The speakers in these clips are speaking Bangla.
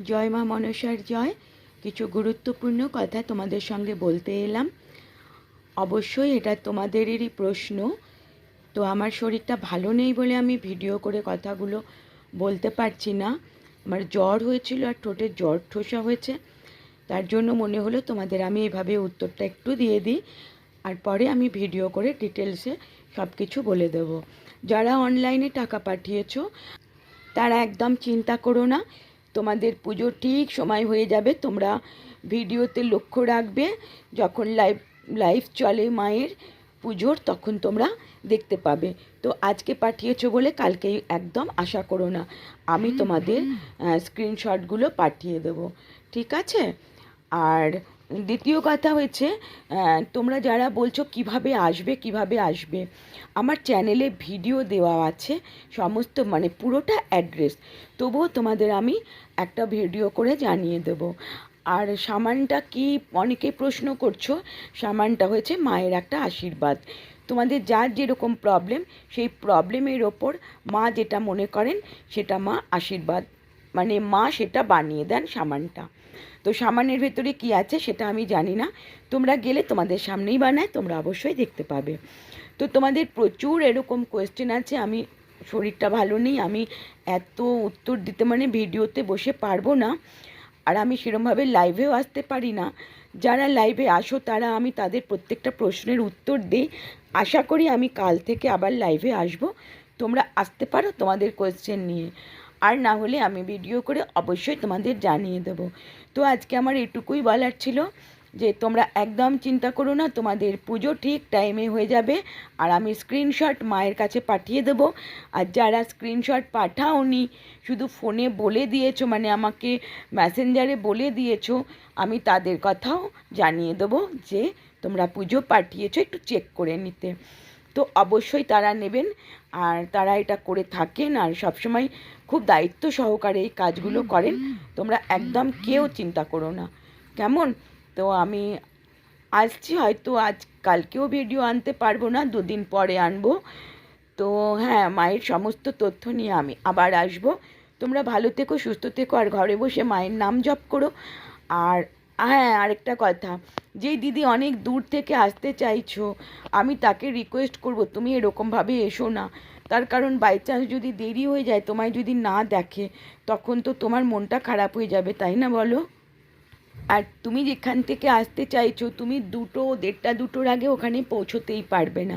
জয় মা মনসার জয়। কিছু গুরুত্বপূর্ণ কথা তোমাদের সঙ্গে বলতে এলাম। অবশ্যই এটা তোমাদেরই প্রশ্ন। তো আমার শরীরটা ভালো নেই বলে আমি ভিডিও করে কথাগুলো বলতে পারছি না। আমার জ্বর হয়েছিল আর ঠোঁটে জ্বর ঠোসা হয়েছে, তার জন্য মনে হলো তোমাদের আমি এইভাবে উত্তরটা একটু দিয়ে দিই, আর পরে আমি ভিডিও করে ডিটেলসে সব কিছু বলে দেবো। যারা অনলাইনে টাকা পাঠিয়েছো তারা একদম চিন্তা করো না, তোমাদের পুজো ঠিক সময় হয়ে যাবে। তোমরা ভিডিওতে লক্ষ্য রাখবে, যখন লাইভ লাইভ চলে মায়ের পুজোর তখন তোমরা দেখতে পাবে। তো আজকে পাঠিয়েছো বলে কালকে একদম আশা করো না, আমি তোমাদের স্ক্রিনশটগুলো পাঠিয়ে দেবো, ঠিক আছে? আর দ্বিতীয় কথা হয়েছে, তোমরা যারা বলছো কিভাবে আসবে, আমার চ্যানেলে ভিডিও দেওয়া আছে সমস্ত, মানে পুরোটা অ্যাড্রেস। তবুও তোমাদের আমি একটা ভিডিও করে জানিয়ে দেবো। আর সামানটা কি, অনেকেই প্রশ্ন করছো, সামানটা হয়েছে মায়ের একটা আশীর্বাদ। তোমাদের যার যেরকম প্রবলেম, সেই প্রবলেমের ওপর মা যেটা মনে করেন সেটা মা আশীর্বাদ, মানে মা সেটা বানিয়ে দেন সামানটা। তো সামানের ভেতরে কি আছে সেটা আমি জানি না, তোমরা গেলে তোমাদের সামনেই বানায়, তোমরা অবশ্যই দেখতে পাবে। তো তোমাদের প্রচুর এরকম কোয়েশ্চেন আছে, আমি শরীরটা ভালো নেই, আমি এত উত্তর দিতে মানে ভিডিওতে বসে পারবো না, আর আমি সেরমভাবে লাইভেও আসতে পারি না। যারা লাইভে আসো তারা আমি তাদের প্রত্যেকটা প্রশ্নের উত্তর দিই। আশা করি আমি কাল থেকে আবার লাইভে আসব, তোমরা আসতে পারো তোমাদের কোয়েশ্চেন নিয়ে, আর না হলে আমি ভিডিও করে অবশ্যই তোমাদের জানিয়ে দেবো। তো আজকে আমার এটুকুই বলার ছিল, যে তোমরা একদম চিন্তা করো না, তোমাদের পুজো ঠিক টাইমে হয়ে যাবে। আর আমি স্ক্রিনশট মায়ের কাছে পাঠিয়ে দেবো। আর যারা স্ক্রিনশট পাঠাওনি, শুধু ফোনে বলে দিয়েছো, মানে আমাকে মেসেঞ্জারে বলে দিয়েছো, আমি তাদের কথাও জানিয়ে দেবো যে তোমরা পুজো পাঠিয়েছো, একটু চেক করে নিতে। তো অবশ্যই তারা নেবেন, আর তারা এটা করে থাকেন, আর সবসময় খুব দায়িত্ব সহকারে এই কাজগুলো করেন। তোমরা একদম কেউ চিন্তা করো না, কেমন? তো আমি আসছি, হয়তো আজ কালকেও ভিডিও আনতে পারবো না, দুদিন পরে আনবো। তো হ্যাঁ, মায়ের সমস্ত তথ্য নিয়ে আমি আবার আসবো। তোমরা ভালো থেকো, সুস্থ থেকো, আর ঘরে বসে মায়ের নাম জপ করো। আর হ্যাঁ, আরেকটা কথা, যেই দিদি অনেক দূর থেকে আসতে চাইছো, আমি তাকে রিকোয়েস্ট করব তুমি এরকমভাবে এসো না। তার কারণ বাই চান্স যদি দেরি হয়ে যায়, তোমায় যদি না দেখে, তখন তো তোমার মনটা খারাপ হয়ে যাবে, তাই না বলো? আর তুমি যেখান থেকে আসতে চাইছো, তুমি 1:30-2টোর আগে ওখানে পৌঁছতেই পারবে না,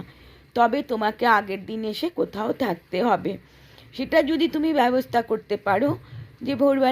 তবে তোমাকে আগের দিন এসে কোথাও থাকতে হবে। সেটা যদি তুমি ব্যবস্থা করতে পারো, যে ভোরবেলা